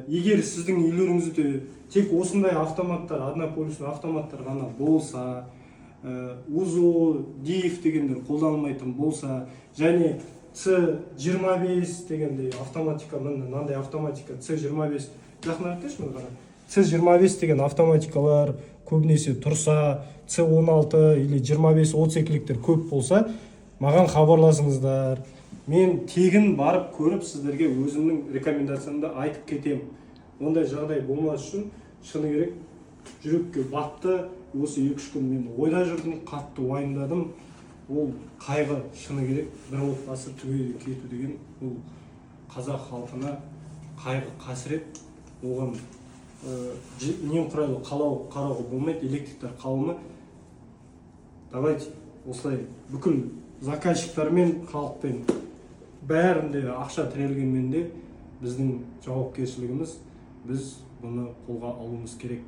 Егер сіздің үйлеріңізде тек осындай автоматтар, однополюсный автоматтар ғана болса, УЗО, ДИФ дегендер қолданылмайтын болса, және С25 дегендей автоматика, мынандай автоматика С25 жақын айтыңызшы мына С25 деген автоматикалар көбінесе тұрса, С16 или 25-32-ліктер көп болса, маған хабарласыңыздар. Мен тегін барып көріп сіздерге өзімнің рекомендациямды айтып кетем. Ондай жағдай болмас үшін шыны керек жүрекке батты. Осы 2-3 күн мен ойда жүрдім, қатты уайымдадым. Ол қайғы шыны керек бір отбасы түгелі кету деген ол қазақ халқына қайғы қасірет. Оған немқұрайлы қарауға болмайды, электриктер қауымы. Давайте осылай бүкіл заказчиктармен халықпен бәрінде ақша тірелгенмен де біздің жауапкершілігіміз, біз бұны қолға алуымыз керек.